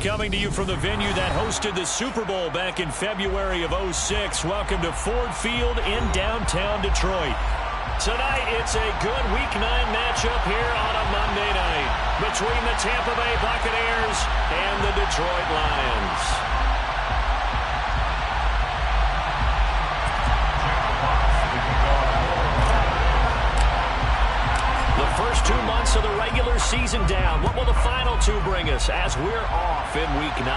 coming to you from the venue that hosted the Super Bowl back in February of '06. Welcome to Ford Field in downtown Detroit. Tonight, it's a good Week 9 matchup here on a Monday night between the Tampa Bay Buccaneers and the Detroit Lions. The first 2 months of the regular season down. What will the final 2 bring us as we're off in Week 9?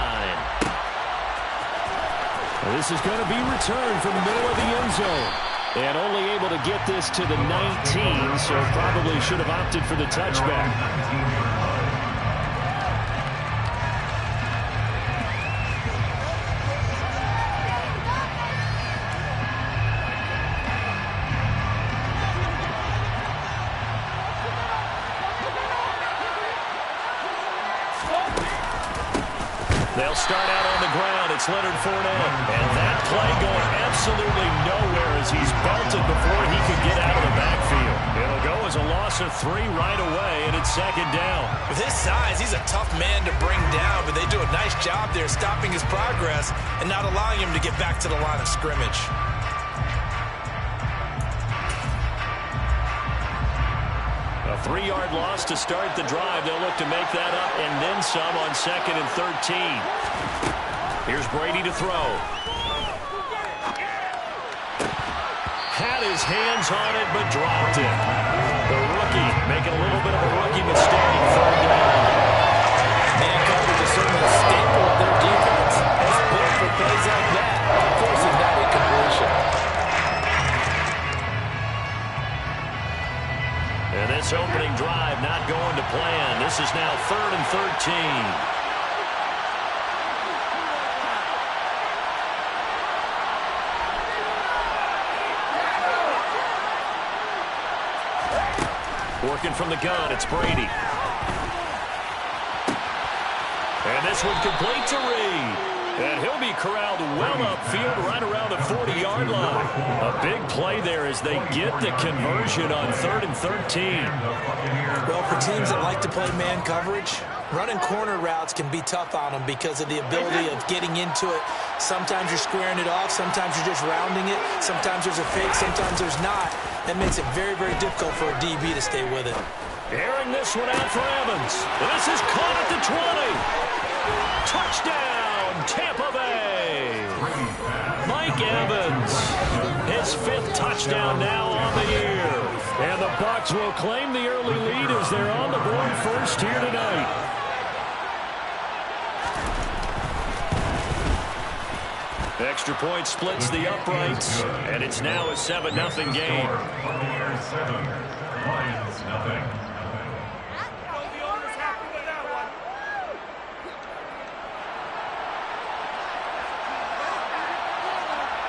This is going to be returned from the middle of the end zone. And only able to get this to the 19, so probably should have opted for the touchback. They'll start out on the ground. It's Leonard Fournette. And that play going absolutely nowhere as he's belted before he could get out of the backfield. It'll go as a loss of 3 right away, and it's 2nd down. With his size, he's a tough man to bring down, but they do a nice job there stopping his progress and not allowing him to get back to the line of scrimmage. A 3-yard loss to start the drive. They'll look to make that up and then some on 2nd and 13. Here's Brady to throw. Had his hands on it, but dropped it. The rookie making a little bit of a rookie mistake. 3rd down. Man coverage is certainly a staple of their defense. It's built for plays like that, forcing that incompletion. And this opening drive not going to plan. This is now 3rd and 13. Working from the gun, it's Brady. And this one complete to Reed. And he'll be corralled well upfield right around the 40-yard line. A big play there as they get the conversion on 3rd and 13. Well, for teams that like to play man coverage, running corner routes can be tough on them because of the ability of getting into it. Sometimes you're squaring it off. Sometimes you're just rounding it. Sometimes there's a fake. Sometimes there's not. That makes it very, very difficult for a DB to stay with it. Airing this one out for Evans. This is caught at the 20. Touchdown, Tampa Bay. Mike Evans, his 5th touchdown now on the year. And the Bucks will claim the early lead as they're on the board first here tonight. Extra point splits the uprights, and it's now a 7-0 game. Buccaneers 7, Lions nothing.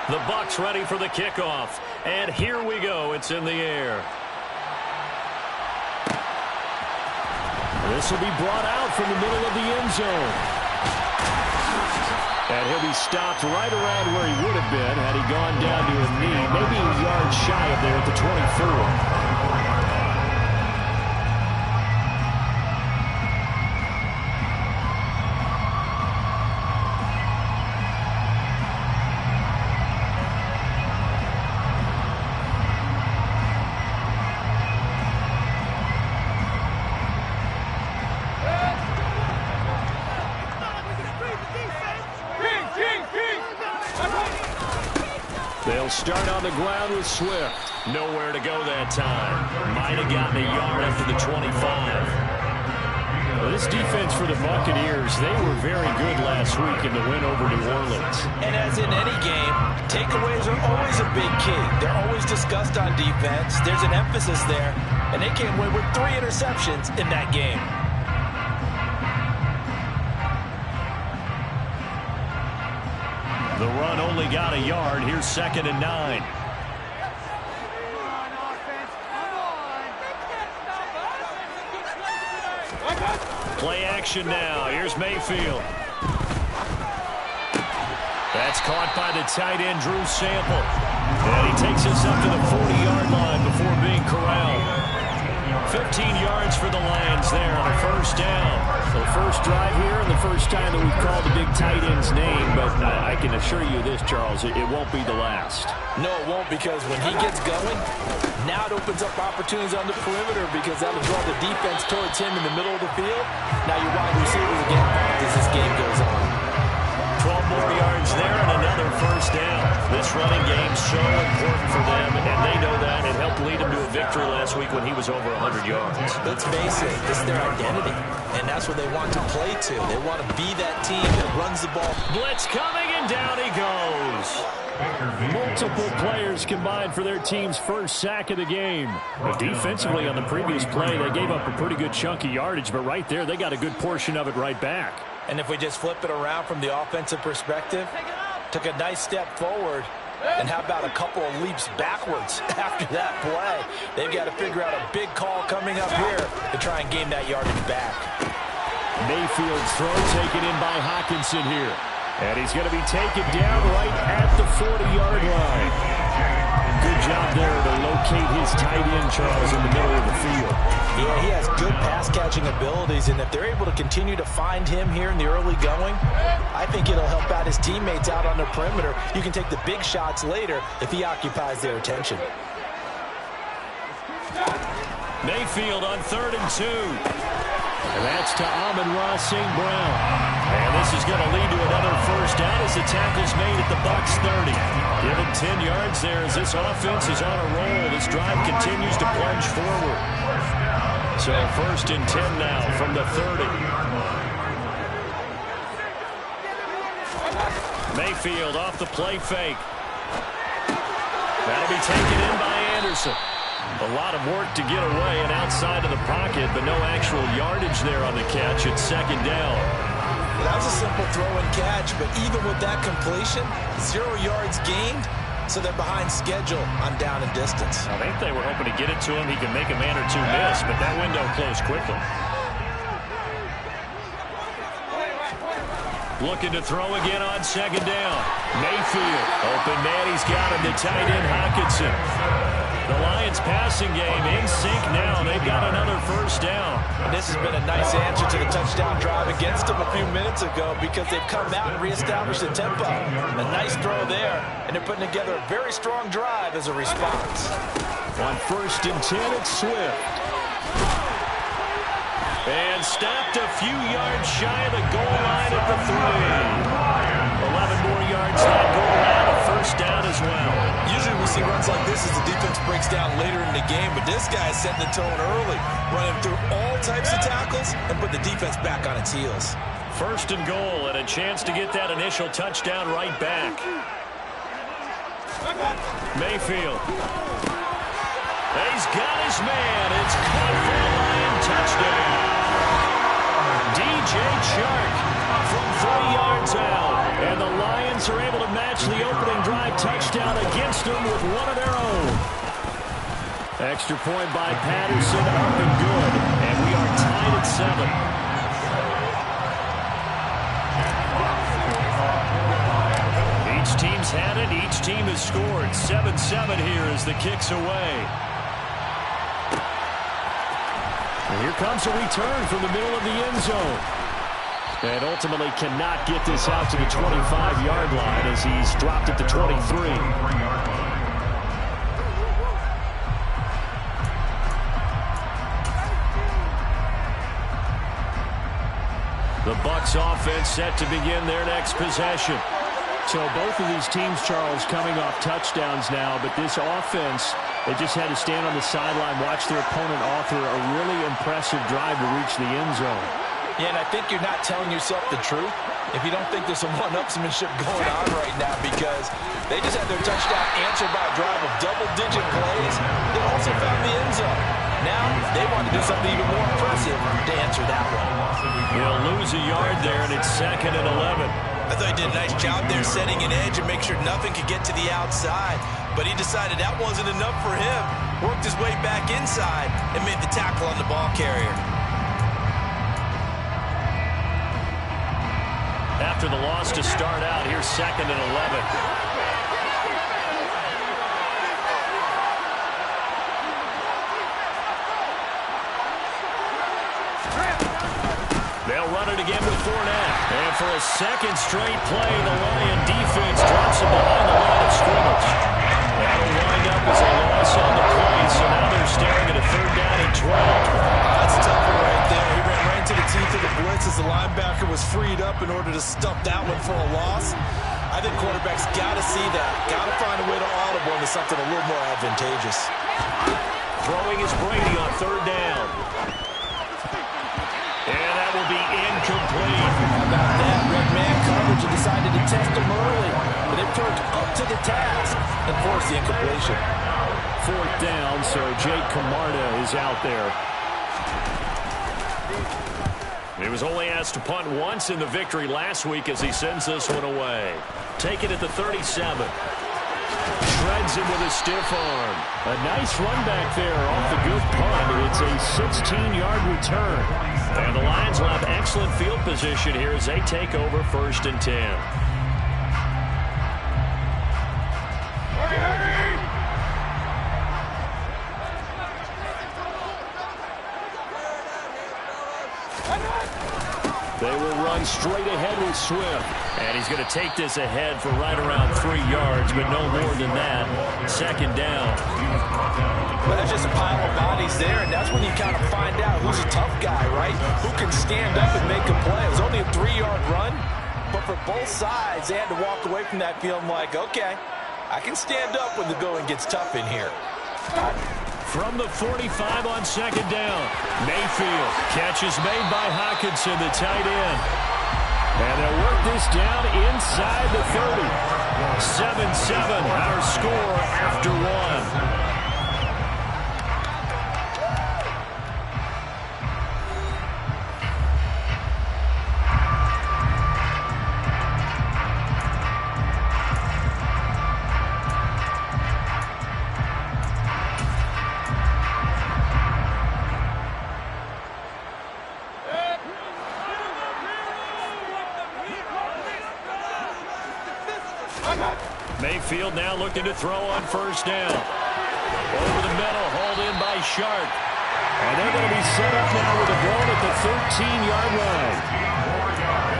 The Bucks ready for the kickoff, and here we go. It's in the air. This will be brought out from the middle of the end zone. And he'll be stopped right around where he would have been had he gone down to a knee, maybe a yard shy of there at the 24. They'll start on the ground with Swift. Nowhere to go that time. Might have gotten a yard after the 25. Well, this defense for the Buccaneers, they were very good last week in the win over New Orleans. And as in any game, takeaways are always a big key. They're always discussed on defense. There's an emphasis there, and they came away with 3 interceptions in that game. The run only got a yard. Here's 2nd and 9. Play action now. Here's Mayfield. That's caught by the tight end, Drew Sample. And he takes us up to the 40-yard line before being corralled. 15 yards for the Lions there on a first down. So first drive here and the first time that we've big tight end's name, but I can assure you this, Charles, it won't be the last. No, it won't, because when he gets going, now it opens up opportunities on the perimeter because that'll draw the defense towards him in the middle of the field. Now your wide receivers will get involved as this game goes on. 12 more yards there and another first down. This running game's so important for them, and they know that. It helped lead them to a victory last week when he was over 100 yards. Let's face it, this is their identity, and that's what they want to play to. They want to be that team that runs the ball. Blitz coming, and down he goes. Multiple players combined for their team's first sack of the game. But defensively on the previous play, they gave up a pretty good chunk of yardage, but right there, they got a good portion of it right back. And if we just flip it around from the offensive perspective, took a nice step forward, and how about a couple of leaps backwards after that play? They've got to figure out a big call coming up here to try and gain that yardage back. Mayfield's throw taken in by Hockenson here. And he's going to be taken down right at the 40-yard line. Good job there to locate his tight end, Charles, in the middle of the field. Yeah, he has good pass-catching abilities, and if they're able to continue to find him here in the early going, I think it'll help out his teammates out on the perimeter. You can take the big shots later if he occupies their attention. Mayfield on 3rd and 2. And that's to Amon-Ra St. Brown. And this is going to lead to another first down as the tackle's made at the Bucks 30. Given 10 yards there as this offense is on a roll. This drive continues to plunge forward. So 1st and 10 now from the 30. Mayfield off the play fake. That'll be taken in by Anderson. A lot of work to get away and outside of the pocket, but no actual yardage there on the catch. It's 2nd down. That was a simple throw and catch, but even with that completion, 0 yards gained, so they're behind schedule on down and distance. I think they were hoping to get it to him. He can make a man or two miss, but that window closed quickly. Looking to throw again on 2nd down. Mayfield, open man, he's got him. The tight end, Hockenson. The Lions passing game in sync now. They've got another first down. And this has been a nice answer to the touchdown drive against them a few minutes ago because they've come out and reestablished the tempo. A nice throw there, and they're putting together a very strong drive as a response. On 1st and 10, it's Swift. And stopped a few yards shy of the goal line at the 3. 11 more yards to that goal line. A first down as well. Usually we see runs like this as the defense breaks down later in the game, but this guy is setting the tone early, running through all types of tackles and put the defense back on its heels. 1st and goal and a chance to get that initial touchdown right back. Mayfield. He's got his man. It's caught for a Lion touchdown. DJ Chark from 3 yards out. And the Lions are able to match the opening drive touchdown against them with one of their own. Extra point by Patterson, up and good. And we are tied at 7. Each team's had it. Each team has scored. 7-7 here as the kick's away. And here comes a return from the middle of the end zone. And ultimately cannot get this out to the 25-yard line as he's dropped at the 23. The Bucks offense set to begin their next possession. So both of these teams, Charles, coming off touchdowns now, but this offense, they just had to stand on the sideline, watch their opponent author a really impressive drive to reach the end zone. Yeah, and I think you're not telling yourself the truth if you don't think there's some one-upsmanship going on right now because they just had their touchdown answered by a drive of double-digit plays. They also found the end zone. Now they want to do something even more impressive to answer that one. He'll lose a yard there, and it's 2nd and 11. I thought he did a nice job there setting an edge and make sure nothing could get to the outside. But he decided that wasn't enough for him. Worked his way back inside and made the tackle on the ball carrier. After the loss to start out, here's 2nd and 11. They'll run it again with Fournette. And for a second straight play, the Lion defense drops him behind the line of scrimmage. That'll wind up as a loss on the play, so now they're staring at a 3rd down and 12. That's a tough one right there. He ran right into the teeth of the blitz as the linebacker was freed up in order to stuff that one for a loss. I think quarterbacks got to see that. Got to find a way to audible into something a little more advantageous. Throwing is Brady on 3rd down. And that will be incomplete. How about that? Red man coverage and decided to test him early. But it turned up to the task and forced the incompletion. 4th down, so Jake Camarda is out there. He was only asked to punt once in the victory last week as he sends this one away. Take it at the 37. Shreds him with a stiff arm. A nice run back there off the good punt. It's a 16-yard return. And the Lions will have excellent field position here as they take over 1st and 10. They will run straight ahead with Swift. And he's going to take this ahead for right around 3 yards, but no more than that. 2nd down. Well, there's just a pile of bodies there, and that's when you kind of find out who's a tough guy, right? Who can stand up and make a play. It was only a 3-yard run, but for both sides, they had to walk away from that feeling like, okay, I can stand up when the going gets tough in here. From the 45 on 2nd down. Mayfield. Catch is made by Hockenson, the tight end. And they'll work this down inside the 30. 7-7, our score after 1. Mayfield now looking to throw on 1st down. Over the middle, hauled in by Sharp. And they're going to be set up now with a ball at the 13-yard line.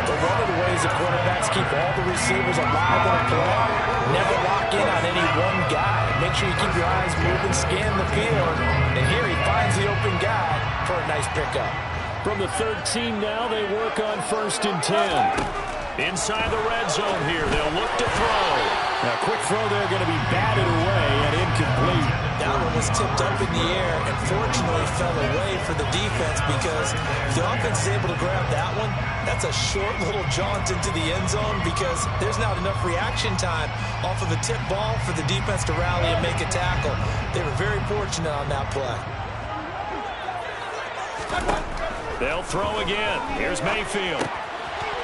But one of the ways the quarterbacks keep all the receivers alive in a play, never lock in on any one guy. Make sure you keep your eyes moving, scan the field. And here he finds the open guy for a nice pickup. From the 13 now, they work on 1st and 10. Inside the red zone here, they'll look to throw. Now, quick throw there, going to be batted away and incomplete. That one was tipped up in the air and fortunately fell away for the defense because if the offense is able to grab that one, that's a short little jaunt into the end zone because there's not enough reaction time off of a tip ball for the defense to rally and make a tackle. They were very fortunate on that play. They'll throw again. Here's Mayfield.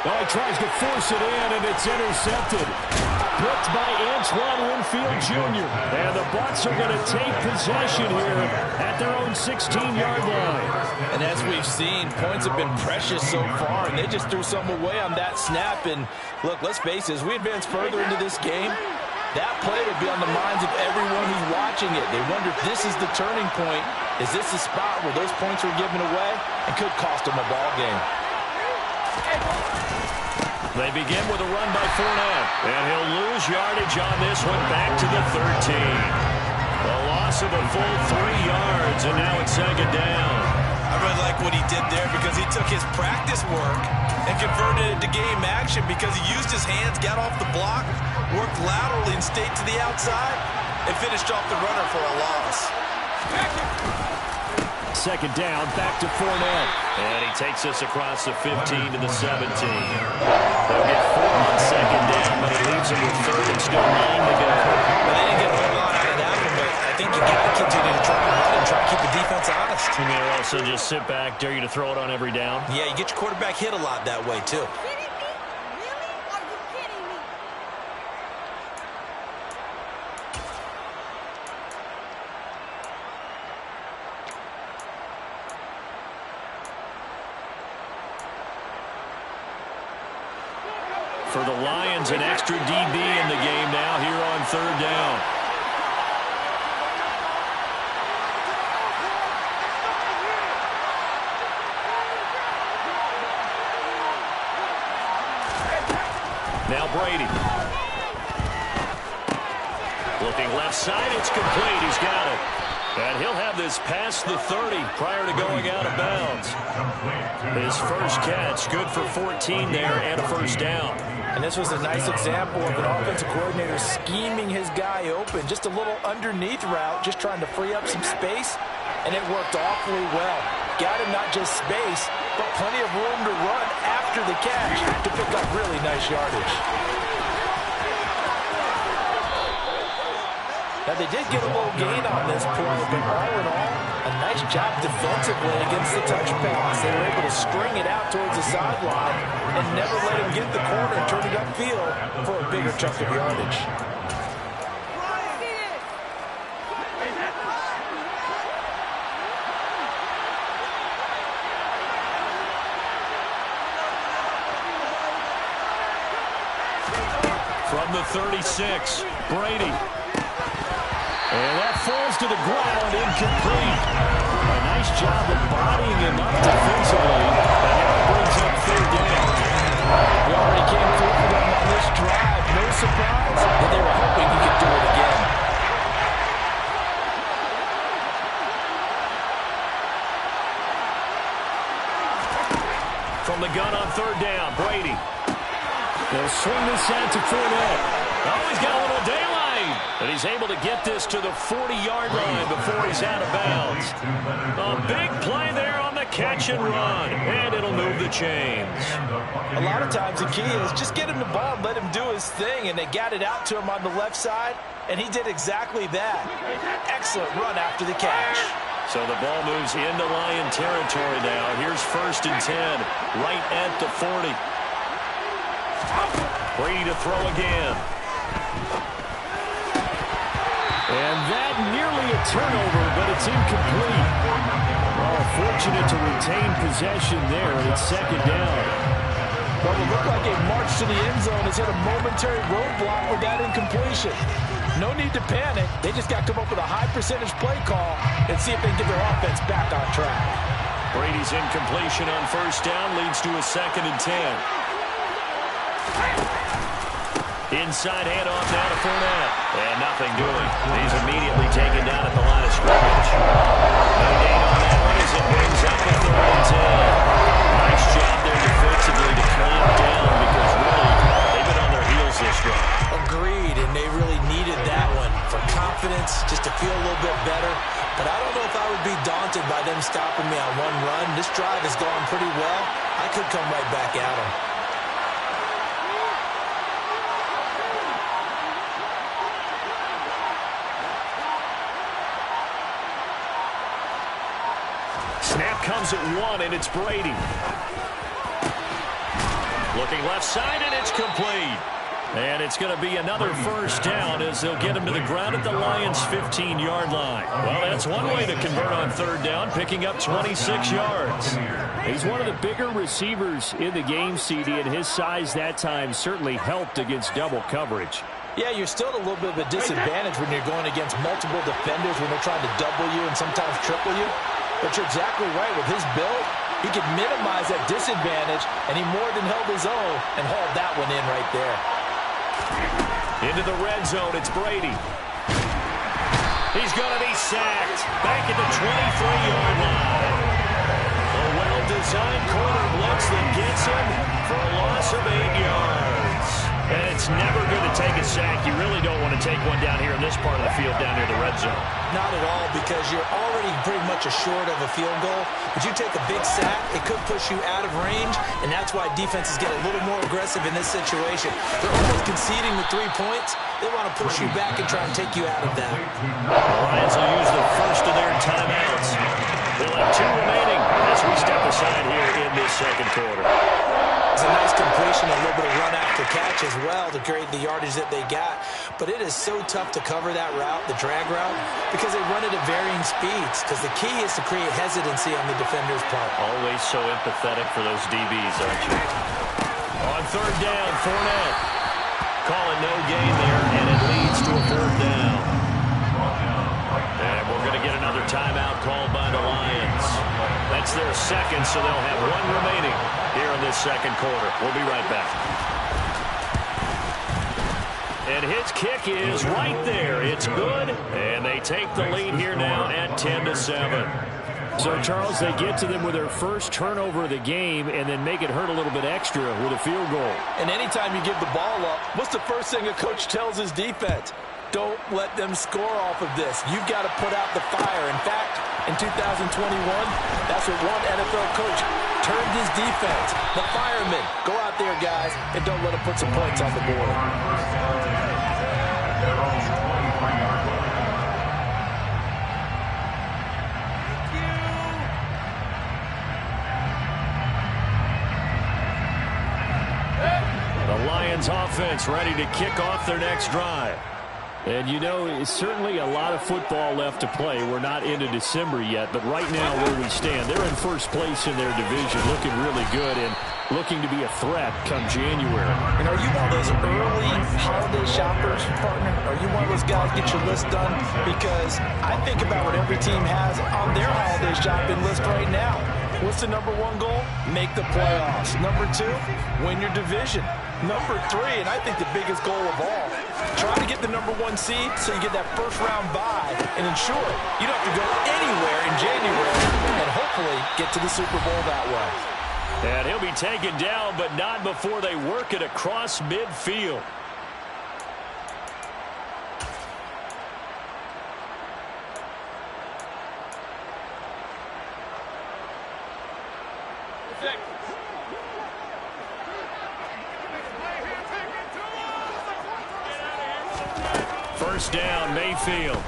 Oh, he tries to force it in, and it's intercepted. Blocked by Antoine Winfield Jr. And the Bucks are going to take possession here at their own 16-yard line. And as we've seen, points have been precious so far, and they just threw some away on that snap. And look, let's face it, as we advance further into this game, that play will be on the minds of everyone who's watching it. They wonder if this is the turning point. Is this the spot where those points were given away and could cost them a ball game? They begin with a run by Fournette, and he'll lose yardage on this one back to the 13. A loss of a full 3 yards, and now it's 2nd down. I really like what he did there because he took his practice work and converted it to game action because he used his hands, got off the block, worked laterally and stayed to the outside, and finished off the runner for a loss. 2nd down, back to Fournette. And he takes us across the 15 to the 17. They'll get 4 on 2nd down, but he leaves them with 3rd and still 9 to go. Well, they didn't get a whole lot out of that one, but I think you got to continue to try and run and try to keep the defense honest. You may also just sit back, dare you to throw it on every down. Yeah, you get your quarterback hit a lot that way, too. For the Lions, an extra DB in the game now here on 3rd down. Now Brady. Looking left side, it's complete. He's got it. And he'll have this past the 30 prior to going out of bounds. His first catch, good for 14 there and a first down. And this was a nice example of an offensive coordinator scheming his guy open. Just a little underneath route, just trying to free up some space, and it worked awfully well. Got him not just space, but plenty of room to run after the catch to pick up really nice yardage. Now, they did get a little gain on this play, but all in all, a nice job defensively against the touch pass. They were able to string it out towards the sideline and never let him get the corner and turn it upfield for a bigger chunk of yardage. From the 36, Brady. And that falls to the ground, incomplete. A nice job of bodying him up defensively. And now it brings up third down. We already came through for them on this drive. No surprise, but they were hoping he could do it again. From the gun on third down, Brady. They'll swing this out to Fournette. Oh, he's got a little daylight. And he's able to get this to the 40-yard line before he's out of bounds. A big play there on the catch and run. And it'll move the chains. A lot of times the key is just get him the ball and let him do his thing. And they got it out to him on the left side. And he did exactly that. Excellent run after the catch. So the ball moves into Lion territory now. Here's 1st and 10, right at the 40. Brady to throw again. And that nearly a turnover, but it's incomplete. Well, fortunate to retain possession there, and it's 2nd down. Well, it looked like a march to the end zone has hit a momentary roadblock with that incompletion. No need to panic. They just got to come up with a high percentage play call and see if they can get their offense back on track. Brady's incompletion on 1st down leads to a 2nd and 10. Inside handoff now to Fournette. And nothing doing. He's immediately taken down at the line of scrimmage. No gain on that one as it brings up a 3rd and 10. Nice job there defensively to clamp down because really they've been on their heels this run. Agreed, and they really needed that one for confidence, just to feel a little bit better. But I don't know if I would be daunted by them stopping me on one run. This drive has gone pretty well. I could come right back at them. Snap comes at 1, and it's Brady. Looking left side, and it's complete. And it's going to be another 1st down as they'll get him to the ground at the Lions' 15-yard line. Well, that's one way to convert on 3rd down, picking up 26 yards. He's one of the bigger receivers in the game, CD, and his size that time certainly helped against double coverage. Yeah, you're still at a little bit of a disadvantage when you're going against multiple defenders when they're trying to double you and sometimes triple you. But you're exactly right. With his build, he could minimize that disadvantage, and he more than held his own and hauled that one in right there. Into the red zone, it's Brady. He's going to be sacked back at the 23-yard line. A well-designed corner blitz that gets him for a loss of 8 yards. And it's never good to take a sack. You really don't want to take one down here in this part of the field down near the red zone. Not at all, because you're already pretty much assured of a field goal. But you take a big sack, it could push you out of range, and that's why defenses get a little more aggressive in this situation. They're almost conceding the 3 points. They want to push you back and try and take you out of that. The Lions will use the first of their timeouts. They'll have 2 remaining as we step aside here in this 2nd quarter. It's a nice completion, a little bit of run after catch as well to create the yardage that they got. But it is so tough to cover that route, the drag route, because they run it at varying speeds. Because the key is to create hesitancy on the defender's part. Always so empathetic for those DBs, aren't you? On 3rd down, Fournette. Calling no gain there, and it leads to a 4th down. And we're going to get another timeout called by the Lions. That's their 2nd, so they'll have 1 remaining here in this 2nd quarter. We'll be right back. And his kick is right there. It's good, and they take the lead here now at 10-7. So, Charles, they get to them with their first turnover of the game and then make it hurt a little bit extra with a field goal. And anytime you give the ball up, what's the first thing a coach tells his defense? Don't let them score off of this. You've got to put out the fire. In fact, in 2021, that's what one NFL coach termed his defense. The firemen. Go out there, guys, and don't let them put some points on the board. The Lions offense ready to kick off their next drive. And, you know, it's certainly a lot of football left to play. We're not into December yet, but right now where we stand, they're in first place in their division, looking really good and looking to be a threat come January. And are you one of those early holiday shoppers, partner? Are you one of those guys get your list done? Because I think about what every team has on their holiday shopping list right now. What's the number one goal? Make the playoffs. Number two, win your division. Number three, and I think the biggest goal of all, try to get the number one seed so you get that first round bye and ensure you don't have to go anywhere in January and hopefully get to the Super Bowl that way. And he'll be taken down, but not before they work it across midfield. First down, Mayfield.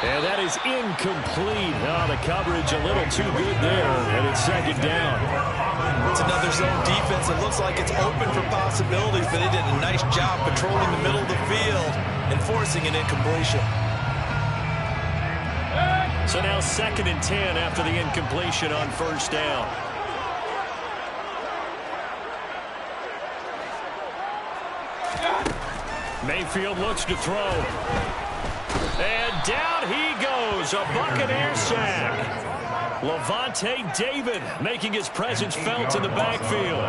And that is incomplete. Oh, the coverage a little too good there, and it's second down. It's another zone defense. It looks like it's open for possibilities, but they did a nice job patrolling the middle of the field and forcing an incompletion. So now 2nd and 10 after the incompletion on first down. Mayfield looks to throw. And down he goes. A Buccaneer sack. Levante David making his presence felt in the backfield.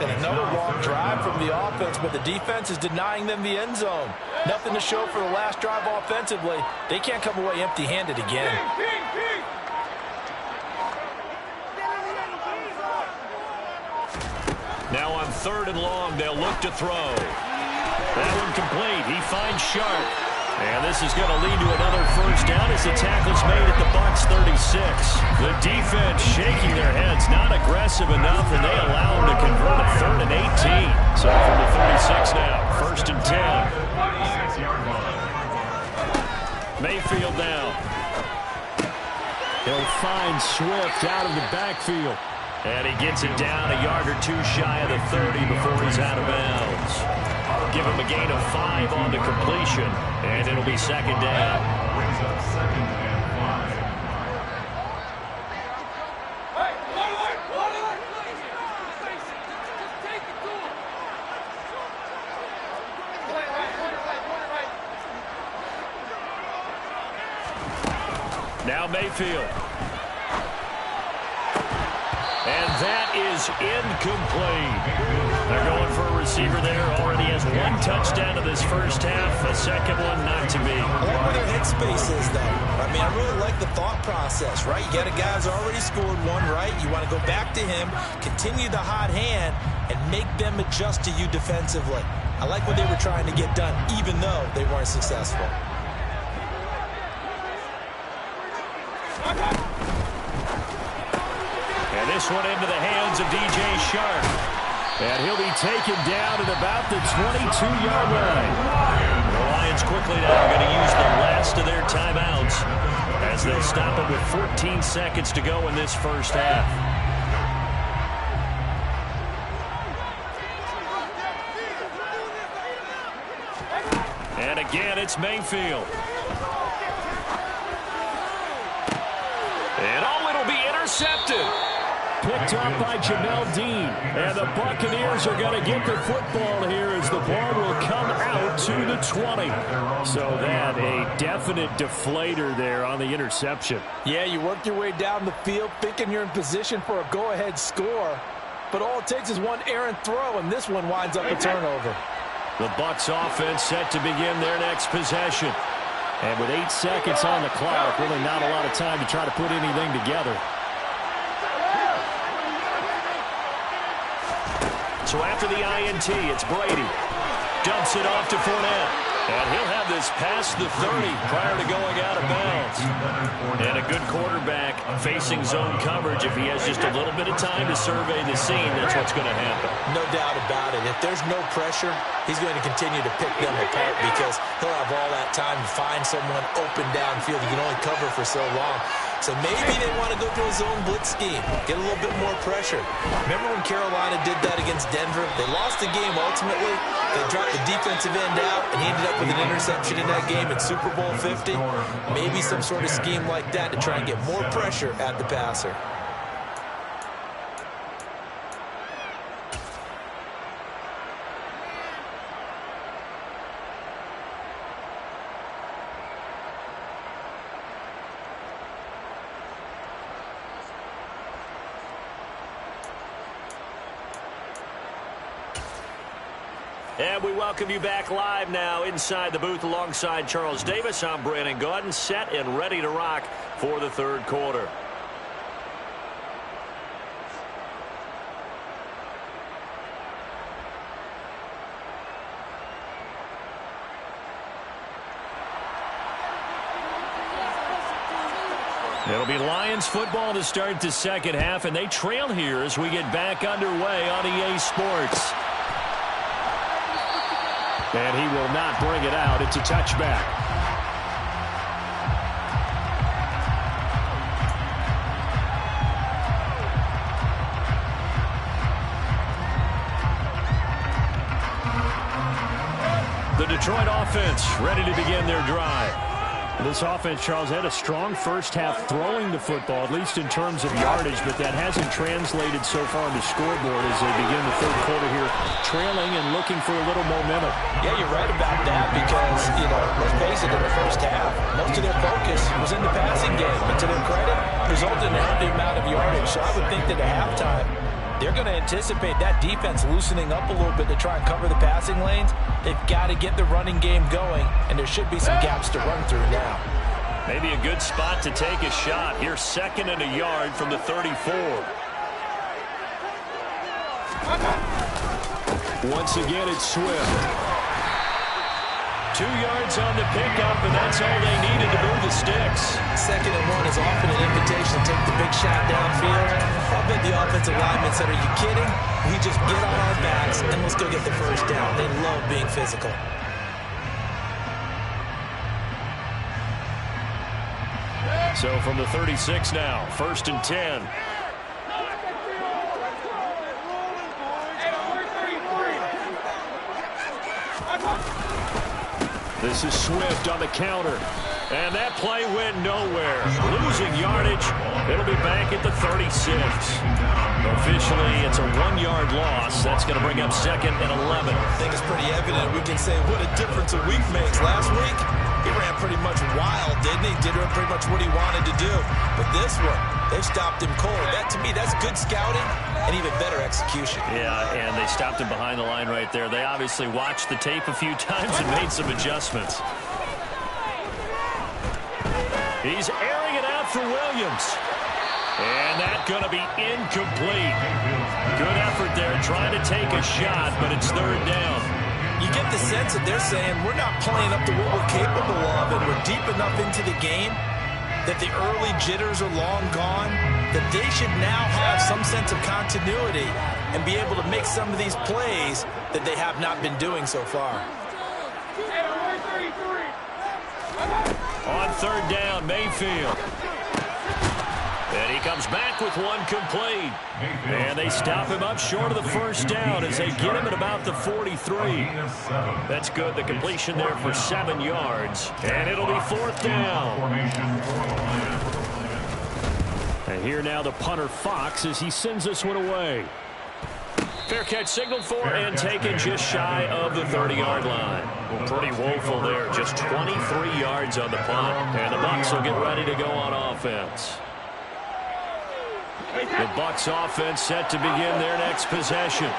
And another long drive from the offense, but the defense is denying them the end zone. Nothing to show for the last drive offensively. They can't come away empty-handed again. Now on 3rd and long, they'll look to throw. That one complete. He finds Sharp. And this is going to lead to another first down as the tackle's made at the Bucks 36. The defense shaking their heads, not aggressive enough, and they allow them to convert a 3rd and 18. So from the 36 now, 1st and 10. Mayfield now. He'll find Swift out of the backfield. And he gets it down a yard or two shy of the 30 before he's out of bounds. Give him a gain of 5 on the completion, and it'll be second down. Now Mayfield. And that is incomplete. They're going for a receiver there. Already has 1 touchdown in this first half. A second one not to be. I like where their headspace is, though. I mean, I really like the thought process, right? You got a guy who's already scored one, right? You want to go back to him, continue the hot hand, and make them adjust to you defensively. I like what they were trying to get done, even though they weren't successful. And this one into the hands of DJ Sharp. And he'll be taken down at about the 22-yard line. The Lions quickly now going to use the last of their timeouts as they'll stop it with 14 seconds to go in this first half. And again, it's Mayfield. And oh, it'll be intercepted. Picked up by Jamel Dean. And the Buccaneers are going to get the football here as the ball will come out to the 20. So that a definite deflator there on the interception. Yeah, you work your way down the field thinking you're in position for a go-ahead score. but all it takes is one errant throw, and this one winds up a turnover. The Bucks offense set to begin their next possession. And with 8 seconds on the clock, really not a lot of time to try to put anything together. So after the INT, it's Brady. Dumps it off to Fournette. And he'll have this past the 30 prior to going out of bounds. And a good quarterback facing zone coverage. If he has just a little bit of time to survey the scene, that's what's going to happen. No doubt about it. If there's no pressure, he's going to continue to pick them apart because he'll have all that time to find someone open downfield. He can only cover for so long. So maybe they want to go to a zone blitz scheme, get a little bit more pressure. Remember when Carolina did that against Denver? They lost the game ultimately. They dropped the defensive end out, and he ended up with an interception in that game in Super Bowl 50. Maybe some sort of scheme like that to try and get more pressure at the passer. And we welcome you back live now inside the booth alongside Charles Davis. I'm Brandon Gaudin, set and ready to rock for the third quarter. It'll be Lions football to start the second half, and they trail here as we get back underway on EA Sports. And he will not bring it out. It's a touchback. The Detroit offense ready to begin their drive. This offense, Charles, had a strong first half throwing the football, at least in terms of yardage, but that hasn't translated so far on the scoreboard as they begin the third quarter here, trailing and looking for a little momentum. Yeah, you're right about that because, let's face it, in the first half, most of their focus was in the passing game. And to their credit, resulted in the amount of yardage. So I would think that at halftime, they're going to anticipate that defense loosening up a little bit to try and cover the passing lanes. They've got to get the running game going, and there should be some gaps to run through now. Maybe a good spot to take a shot. Here's 2nd and a yard from the 34. Once again, it's Swift. 2 yards on the pickup, and that's all they needed to move the sticks. 2nd and 1 is often an invitation to take the big shot downfield. I bet the offensive lineman said, are you kidding? We just get on our backs, and let's go get the first down. They love being physical. So from the 36 now, 1st and 10. This is Swift on the counter. And that play went nowhere. Losing yardage. It'll be back at the 36. Officially, it's a 1-yard loss. That's going to bring up 2nd and 11. I think it's pretty evident. We can say what a difference a week makes. Last week, he ran pretty much wild, didn't he? Did pretty much what he wanted to do. But this one, they stopped him cold. That, to me, that's good scouting and even better execution. Yeah, and they stopped him behind the line right there. They obviously watched the tape a few times and made some adjustments. He's airing it out for Williams. And that's going to be incomplete. Good effort there trying to take a shot, but it's 3rd down. You get the sense that they're saying we're not playing up to what we're capable of, and we're deep enough into the game that the early jitters are long gone, that they should now have some sense of continuity and be able to make some of these plays that they have not been doing so far. On 3rd down, Mayfield. And he comes back with one complete. And they stop him up short of the first down as they get him at about the 43. That's good. The completion there for 7 yards. And it'll be 4th down. And here now the punter Fox as he sends this one away. Fair catch signaled for and taken just shy of the 30-yard line. Well, pretty woeful there. Just 23 yards on the punt. And the Bucks will get ready to go on offense. The Bucks offense set to begin their next possession.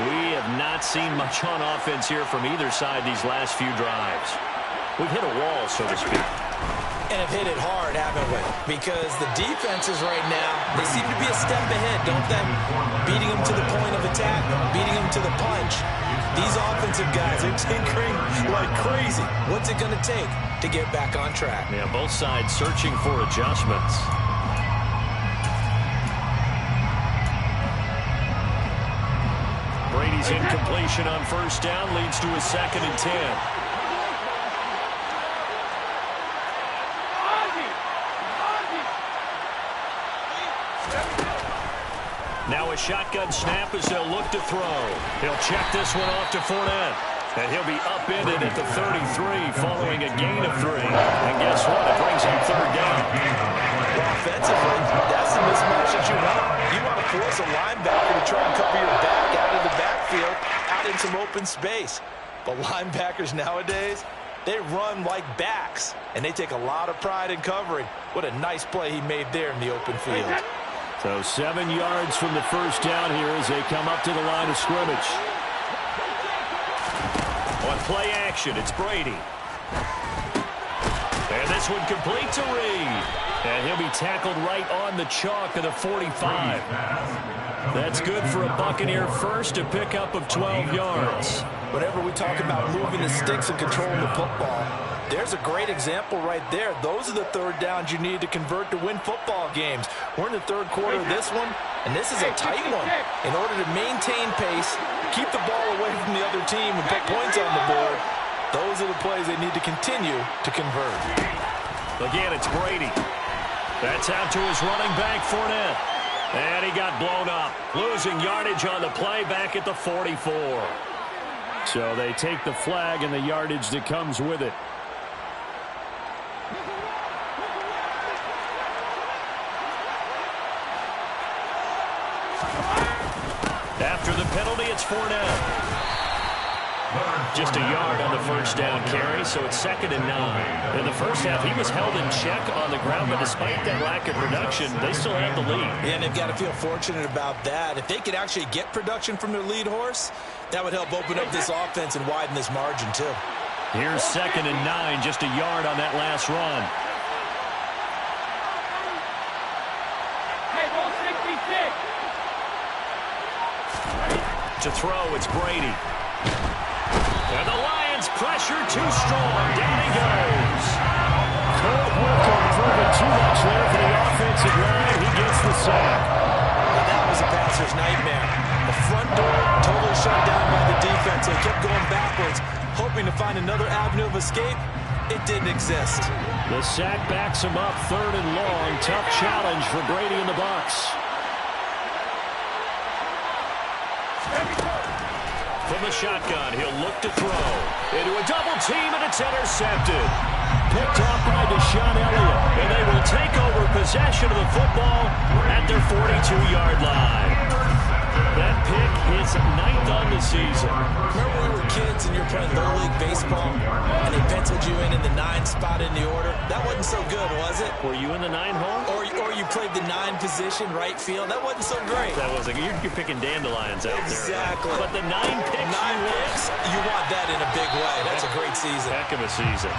We have not seen much on offense here from either side these last few drives. We've hit a wall, so to speak. And have hit it hard, haven't we? Because the defenses right now, they seem to be a step ahead, don't they? Beating them to the point of attack, beating them to the punch. These offensive guys are tinkering like crazy. What's it going to take to get back on track? Yeah, both sides searching for adjustments. Brady's incompletion on first down leads to a 2nd and 10. Now a shotgun snap as they'll look to throw. He'll check this one off to Fournette. And he'll be upended at the 33 following a gain of 3. And guess what? It brings him 3rd down. Well, offensively, that's the mismatch that you want. You want to force a linebacker to try and cover your back out of the backfield, out in some open space. But linebackers nowadays, they run like backs, and they take a lot of pride in covering. What a nice play he made there in the open field. So 7 yards from the first down here as they come up to the line of scrimmage. On play action, it's Brady. And this one complete to Reed. And he'll be tackled right on the chalk of the 45. That's good for a Buccaneer first, a pickup of 12 yards. Whenever we talk about moving the sticks and controlling the football, there's a great example right there. Those are the 3rd downs you need to convert to win football games. We're in the 3rd quarter of this one, and this is a tight one. In order to maintain pace, keep the ball away from the other team, and put points on the board, those are the plays they need to continue to convert. Again, it's Brady. That's out to his running back, Fournette. And he got blown up, losing yardage on the play back at the 44. So they take the flag and the yardage that comes with it. After the penalty, it's Fournette. Just a yard on the first down carry, so it's 2nd and 9. In the first half, he was held in check on the ground, but despite that lack of production, they still have the lead. Yeah, and they've got to feel fortunate about that. If they could actually get production from their lead horse, that would help open up this offense and widen this margin, too. Here's 2nd and 9, just a yard on that last run. To throw, it's Brady. And the Lions pressure too strong. Down he goes. Kurt Holcomb proving too much there for the offensive line. He gets the sack. Well, that was a passer's nightmare. The front door totally shut down by the defense. They kept going backwards, hoping to find another avenue of escape. It didn't exist. The sack backs him up 3rd and long. Tough challenge for Brady and the Bucks. From the shotgun, he'll look to throw. Into a double team, and it's intercepted. Picked off by Deshaun Elliott. And they will take over possession of the football at their 42-yard line. That pick is 9th on the season. Remember when we were kids and you were playing Little League Baseball and they penciled you in the 9 spot in the order? That wasn't so good, was it? Were you in the 9 hole? Or you played the 9 position, right field? That wasn't so great. That wasn't. You're picking dandelions out exactly. there. But the 9 picks. 9 picks. You want that in a big way. That's a great season. Heck of a season.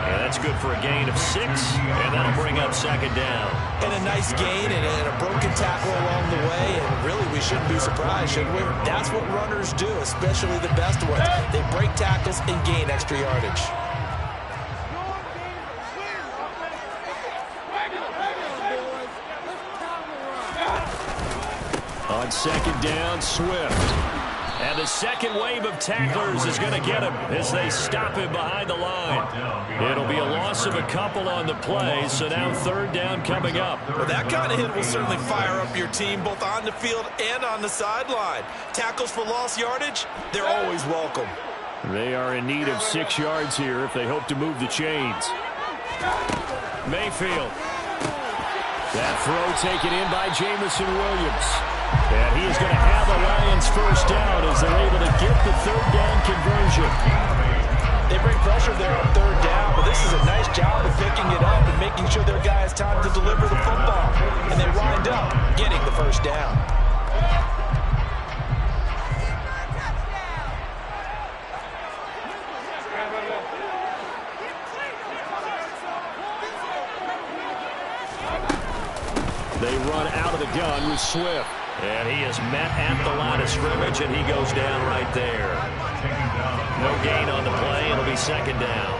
And that's good for a gain of 6, and that'll bring up 2nd down. And a nice gain and a broken tackle along the way, and really we shouldn't be surprised, should we? That's what runners do, especially the best ones. They break tackles and gain extra yardage. On 2nd down, Swift. And the second wave of tacklers is going to get him as they stop him behind the line. It'll be a loss of a couple on the play, so now 3rd down coming up. Well, that kind of hit will certainly fire up your team both on the field and on the sideline. Tackles for lost yardage, they're always welcome. They are in need of 6 yards here if they hope to move the chains. Mayfield. That throw taken in by Jamison Williams. And he is going to have the Lions first down as they're able to get the 3rd down conversion. They bring pressure there on third down, but this is a nice job of picking it up and making sure their guy has time to deliver the football. And they wind up getting the first down. They run out of the gun with Swift. And he is met at the line of scrimmage, and he goes down right there. No gain on the play. It'll be second down.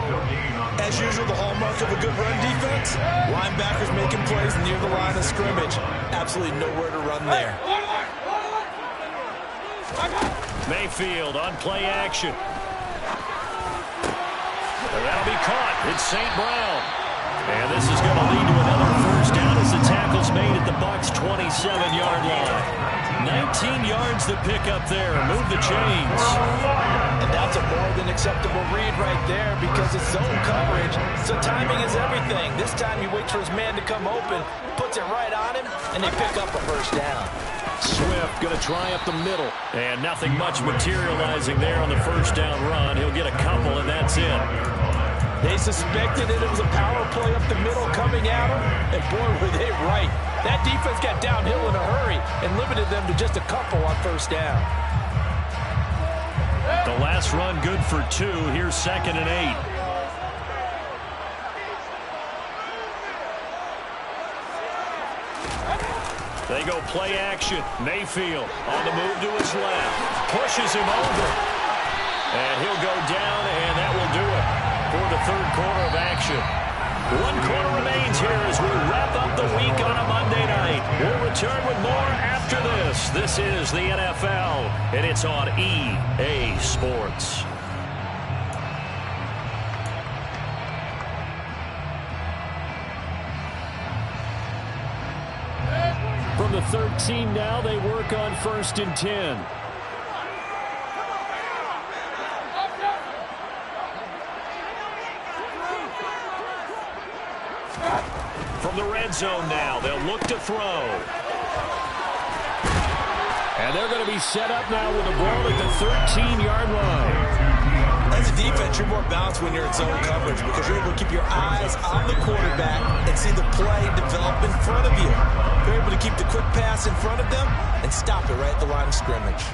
As usual, the hallmark of a good run defense, linebackers making plays near the line of scrimmage. Absolutely nowhere to run there. Mayfield on play action. And that'll be caught. It's St. Brown. And this is going to lead to another first down as the tackle's made at the Bucks' 27-yard line. 19 yards to pick up there. Move the chains. And that's a more than acceptable read right there because it's zone coverage. So timing is everything. This time he waits for his man to come open, puts it right on him, and they pick up a first down. Swift going to try up the middle. And nothing much materializing there on the first down run. He'll get a couple, and that's it. They suspected that it was a power play up the middle coming at them, and boy, were they right. That defense got downhill in a hurry and limited them to just a couple on first down. The last run good for 2. Here's 2nd and 8. They go play action. Mayfield on the move to his left. Pushes him over. And he'll go down, and that will do it for the third quarter of action. 1 quarter remains here as we wrap up the week on a Monday night. We'll return with more after this. This is the NFL, and it's on EA Sports. From the 13 now, they work on 1st and 10. From the red zone now, they'll look to throw. And they're going to be set up now with the ball at the 13-yard line. As a defense, you're more balanced when you're in zone coverage because you're able to keep your eyes on the quarterback and see the play develop in front of you. You're able to keep the quick pass in front of them and stop it right at the line of scrimmage.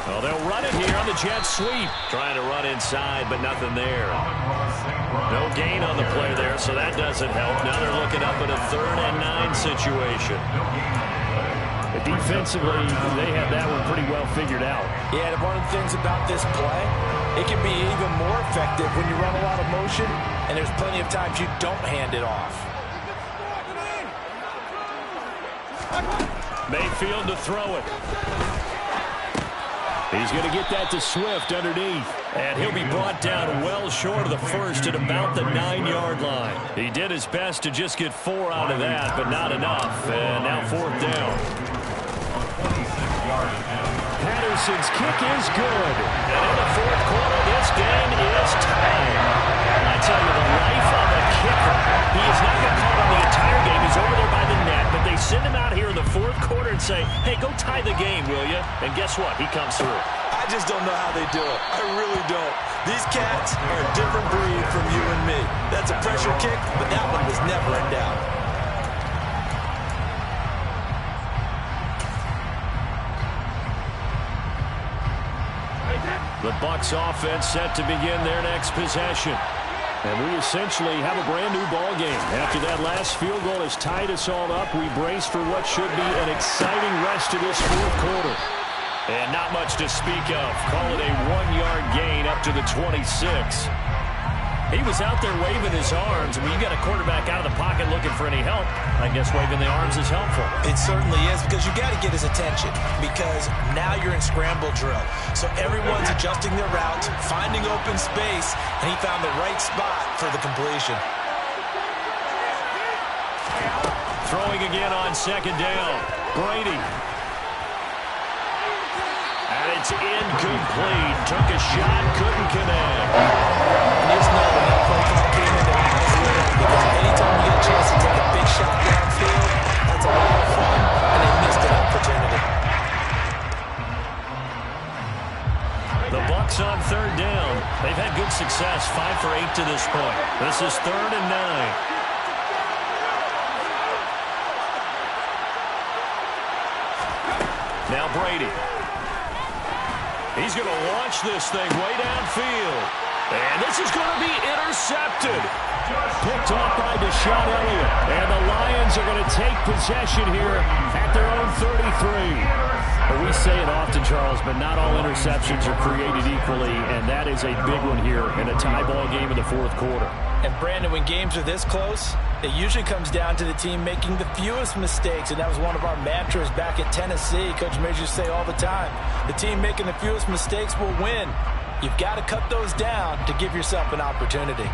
Well, they'll run it here on the jet sweep. Trying to run inside, but nothing there. No gain on the play there, so that doesn't help. Now they're looking up at a 3rd and 9 situation. Defensively, they have that one pretty well figured out. Yeah, and one of the things about this play, it can be even more effective when you run a lot of motion, and there's plenty of times you don't hand it off. Mayfield to throw it. He's going to get that to Swift underneath. And he'll be brought down well short of the first at about the 9-yard line. He did his best to just get 4 out of that, but not enough. And now 4th down. Patterson's kick is good. And in the 4th quarter, this game is tied. I tell you, the life of a kicker. He is not going to call on the entire game. He's over there by the net. But they send him out here in the 4th quarter and say, hey, go tie the game, will you? And guess what? He comes through. I just don't know how they do it. I really don't. These cats are a different breed from you and me. That's a pressure kick, but that one was never in doubt. The Bucks offense set to begin their next possession. And we essentially have a brand new ball game. After that last field goal has tied us all up, we brace for what should be an exciting rest of this 4th quarter. And not much to speak of. Call it a 1-yard gain up to the 26. He was out there waving his arms. When you got a quarterback out of the pocket looking for any help, I guess waving the arms is helpful. It certainly is because you got to get his attention because now you're in scramble drill. So everyone's adjusting their routes, finding open space, and he found the right spot for the completion. Throwing again on 2nd down. Brady. And it's incomplete. Took a shot, couldn't connect. And you just know when that play call came in, that was lit up because anytime you get a chance to take a big shot downfield, that's a lot of fun, and they missed an opportunity. game. Now Brady. He's going to launch this thing way downfield. And this is going to be intercepted. Picked off by Deshaun Elliott. And the Lions are going to take possession here at their own 33. Well, we say it often, Charles, but not all interceptions are created equally, and that is a big one here in a tie ball game in the fourth quarter. And, Brandon, when games are this close, it usually comes down to the team making the fewest mistakes, and that was one of our mantras back at Tennessee. Coach Major say all the time, the team making the fewest mistakes will win. You've got to cut those down to give yourself an opportunity.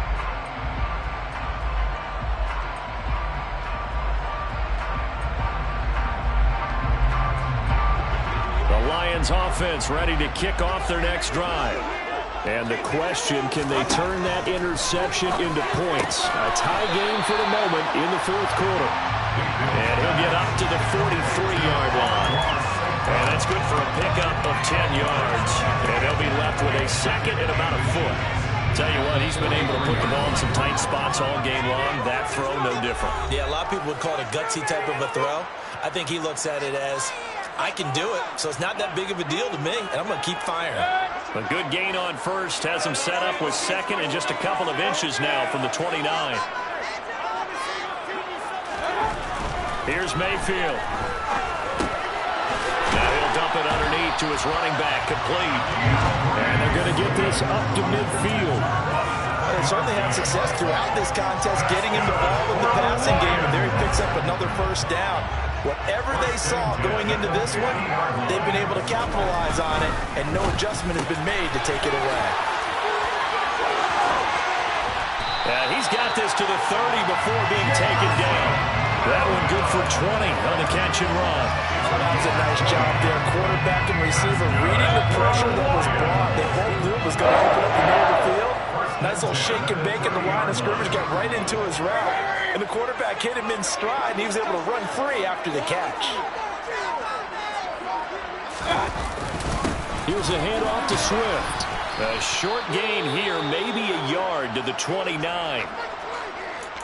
The Lions offense ready to kick off their next drive. And the question, can they turn that interception into points? A tie game for the moment in the fourth quarter. And he'll get up to the 43-yard line. And that's good for a pickup of 10 yards. And they'll be left with a second and about a foot. Tell you what, he's been able to put the ball in some tight spots all game long. That throw, no different. Yeah, a lot of people would call it a gutsy type of a throw. I think he looks at it as, I can do it, so it's not that big of a deal to me, and I'm going to keep firing. A good gain on first has him set up with second and just a couple of inches now from the 29. Here's Mayfield. Now he'll dump it underneath to his running back, complete. And they're going to get this up to midfield. They certainly had success throughout this contest getting him the ball in the passing game, and there he picks up another first down. Whatever they saw going into this one, they've been able to capitalize on it, and no adjustment has been made to take it away. And he's got this to the 30 before being taken down. That one good for 20 on the catch and run. Oh, that was a nice job there. Quarterback and receiver reading the pressure that was brought. They both knew it was going to open up the middle of the field. Nice little shake and bake in the line of scrimmage, got right into his route. And the quarterback hit him in stride, and he was able to run free after the catch. Here's a handoff to Swift. A short gain here, maybe a yard to the 29.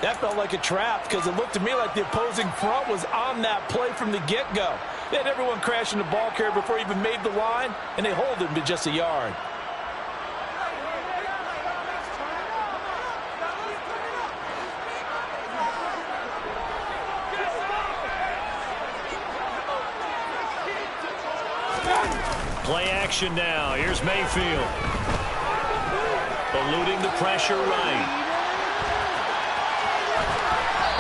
That felt like a trap because it looked to me like the opposing front was on that play from the get-go. They had everyone crashing the ball carrier before he even made the line, and they hold him to just a yard. Play action now. Here's Mayfield. Eluding the pressure right.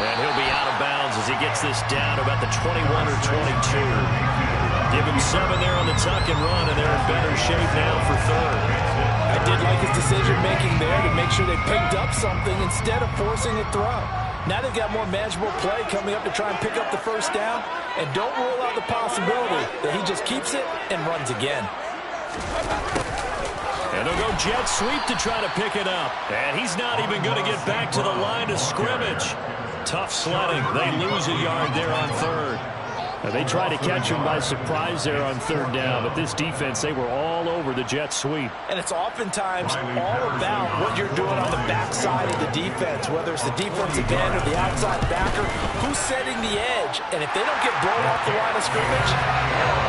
And he'll be out of bounds as he gets this down to about the 21 or 22. Give him 7 there on the tuck and run, and they're in better shape now for third. I did like his decision-making there to make sure they picked up something instead of forcing a throw. Now they've got more manageable play coming up to try and pick up the first down. And don't rule out the possibility that he just keeps it and runs again. And they'll go jet sweep to try to pick it up. And he's not even going to get back to the line of scrimmage. Tough sledding. They lose a yard there on third. Now they try to catch him by surprise there on third down, but this defense, they were all over the jet sweep. And it's oftentimes all about what you're doing on the backside of the defense, whether it's the defensive end or the outside backer, who's setting the edge. And if they don't get blown off the line of scrimmage,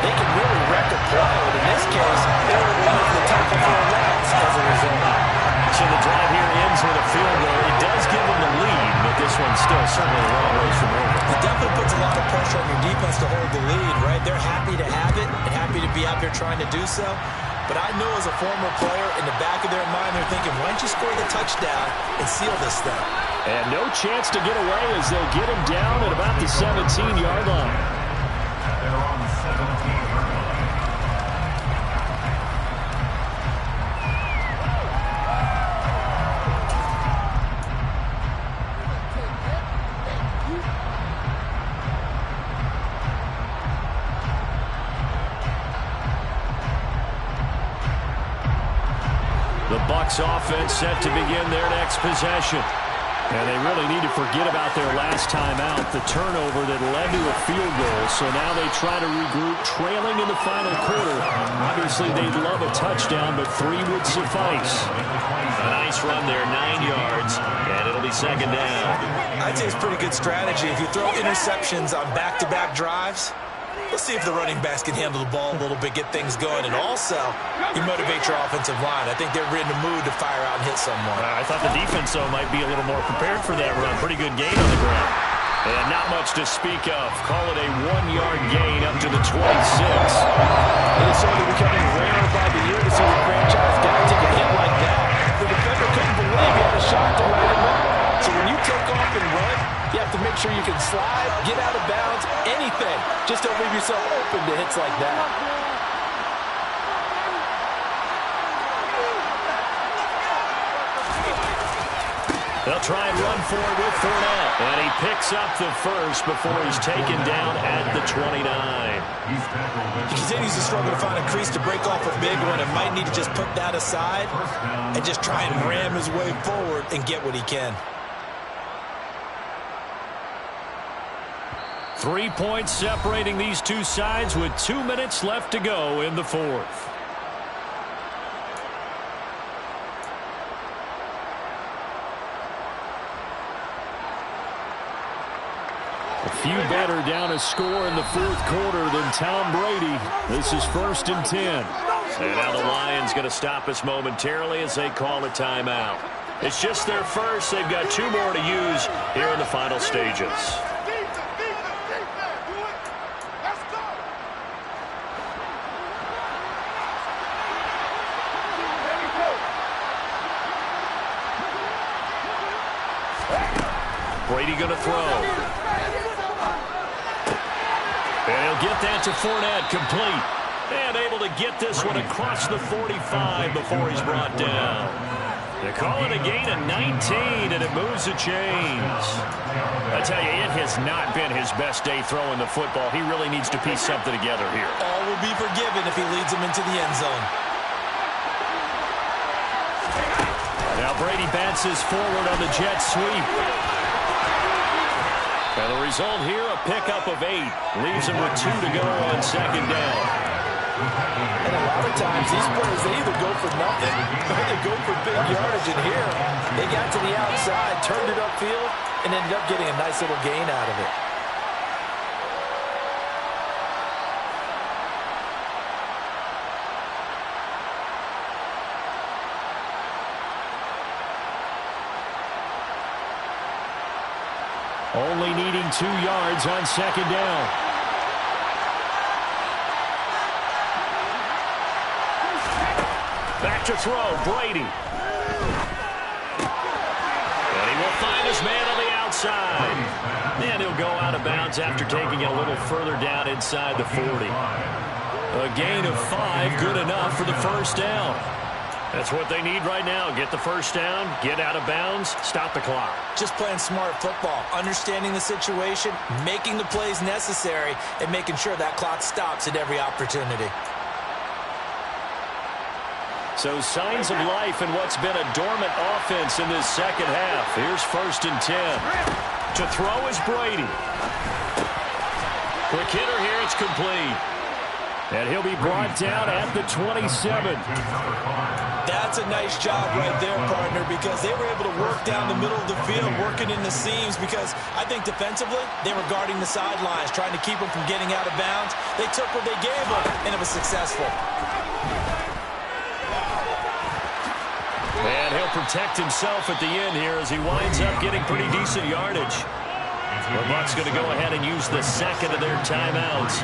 they can really wreck a play. And in this case, they were able to make the tackle for a loss as a result. So the drive here ends with a field goal. It does give them the lead, but this one's still certainly a long ways from over. It definitely puts a lot of pressure on your defense to hold the lead, right? They're happy to have it and happy to be out there trying to do so. But I know as a former player, in the back of their mind, they're thinking, why don't you score the touchdown and seal this thing? And no chance to get away as they'll get him down at about the 17-yard line. They're on the 17-yard line. The Bucks offense set to begin their next possession. And they really need to forget about their last time out, the turnover that led to a field goal. So now they try to regroup, trailing in the final quarter. Obviously, they'd love a touchdown, but 3 would suffice. A nice run there, 9 yards, and it'll be second down. I'd say it's pretty good strategy. If you throw interceptions on back-to-back drives, let's see if the running backs can handle the ball a little bit, get things going, and also you motivate your offensive line. I think they're in the mood to fire out and hit someone. I thought the defense, though, might be a little more prepared for that run. Pretty good gain on the ground. And not much to speak of. Call it a 1-yard gain up to the 26. It is certainly becoming rarer by the year to see the franchise guy take a hit like that. The defender couldn't believe he had a shot to light him up. So when you take off and run, you have to make sure you can slide, get out of bounds, anything. Just don't leave yourself open to hits like that. They'll try and run for it with Fournette. And he picks up the first before he's taken down at the 29. He continues to struggle to find a crease to break off a big one and might need to just put that aside and just try and ram his way forward and get what he can. 3 points separating these two sides with 2 minutes left to go in the fourth. A few better down a score in the fourth quarter than Tom Brady. This is 1st and 10. And now the Lions going to stop us momentarily as they call a timeout. It's just their first. They've got 2 more to use here in the final stages. Brady going to throw. And he'll get that to Fournette, complete. And able to get this one across the 45 before he's brought down. They call it a gain of 19, and it moves the chains. I tell you, it has not been his best day throwing the football. He really needs to piece something together here. All will be forgiven if he leads them into the end zone. Now Brady bounces forward on the jet sweep. And the result here, a pickup of 8. Leaves him with 2 to go on second down. And a lot of times, these players, they either go for nothing or they go for big yardage. And here, they got to the outside, turned it upfield, and ended up getting a nice little gain out of it. Only needing 2 yards on second down. Back to throw, Brady. And he will find his man on the outside. And he'll go out of bounds after taking it a little further down inside the 40. A gain of 5, good enough for the first down. That's what they need right now. Get the first down, get out of bounds, stop the clock. Just playing smart football, understanding the situation, making the plays necessary, and making sure that clock stops at every opportunity. So signs of life in what's been a dormant offense in this second half. Here's 1st and 10. To throw is Brady. Quick hitter here, it's complete. And he'll be brought down at the 27. That's a nice job right there, partner, because they were able to work down the middle of the field, working in the seams, because I think defensively, they were guarding the sidelines, trying to keep them from getting out of bounds. They took what they gave them, and it was successful. And he'll protect himself at the end here as he winds up getting pretty decent yardage. The Bucks going to go ahead and use the second of their timeouts,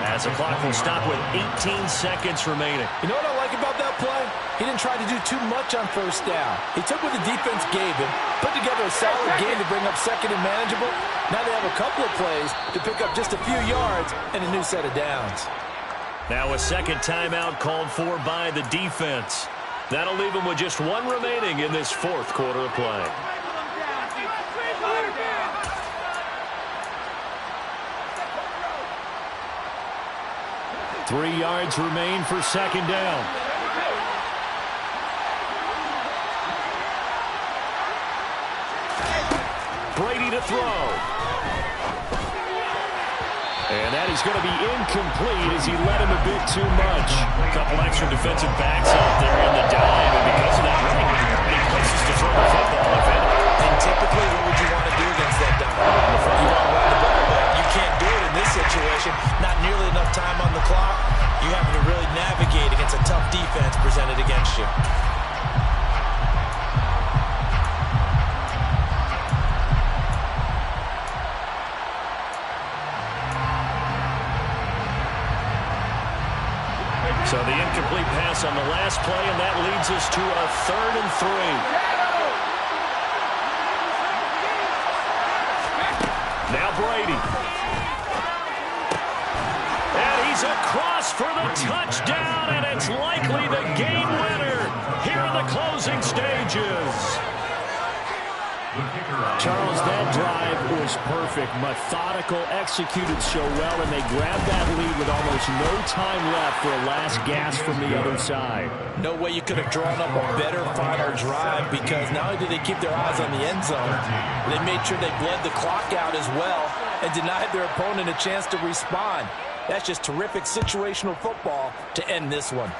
as the clock will stop with 18 seconds remaining. You know what I like about that play? He didn't try to do too much on first down. He took what the defense gave him, put together a solid game to bring up second and manageable. Now they have a couple of plays to pick up just a few yards and a new set of downs. Now a second timeout called for by the defense. That'll leave him with just 1 remaining in this fourth quarter of play. Three yards remain for second down. to throw. And that is going to be incomplete as he led him a bit too much. A couple extra defensive backs out there in the dive, and because of that, really many places to throw the football, if any. And typically, what would you want to do against that dive? You want to run the ball, but you can't do it in this situation. Not nearly enough time on the clock. You having to really navigate against a tough defense presented against you. So the incomplete pass on the last play, and that leads us to a 3rd and 3. Now Brady. And he's across for the touchdown, and it's likely the game winner here in the closing stages. Charles, that drive was perfect. Methodical, executed so well, and they grabbed that lead with almost no time left for a last gasp from the other side. No way you could have drawn up a better final drive, because not only did they keep their eyes on the end zone, they made sure they bled the clock out as well and denied their opponent a chance to respond. That's just terrific situational football to end this one.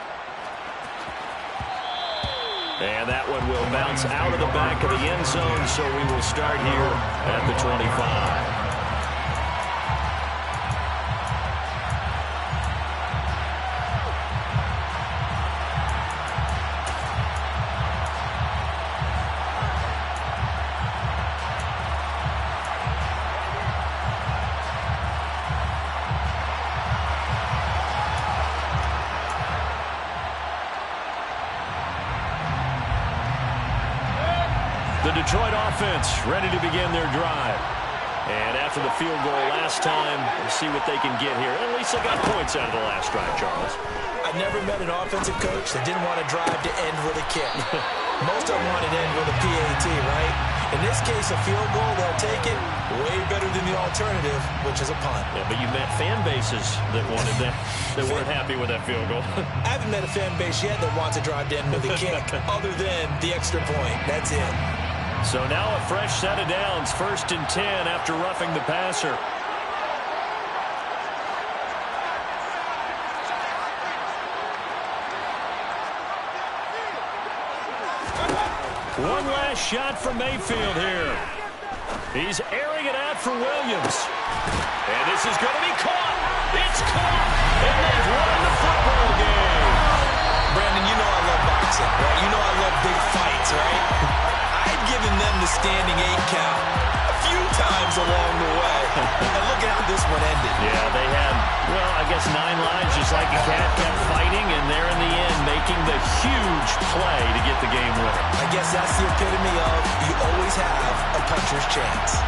And that one will bounce out of the back of the end zone, so we will start here at the 25. The Detroit offense ready to begin their drive. And after the field goal last time, we'll see what they can get here. At least they got points out of the last drive, Charles. I never met an offensive coach that didn't want to drive to end with a kick. Most of them wanted to end with a PAT, right? In this case, a field goal, they'll take it way better than the alternative, which is a punt. Yeah, but you met fan bases that wanted that, that weren't happy with that field goal. I haven't met a fan base yet that wants to drive to end with a kick, other than the extra point. That's it. So now a fresh set of downs, 1st and 10 after roughing the passer. One last shot from Mayfield here. He's airing it out for Williams. And this is going to be caught. It's caught. And they've won the football game. Brandon, you know I love boxing, right? You know I love big fights, right? I've given them the standing 8 count a few times along the way. And look at how this one ended. Yeah, they had, well, I guess 9 lives, just like a cat, kept fighting, and they're in the end making the huge play to get the game winner. I guess that's the epitome of you always have a puncher's chance.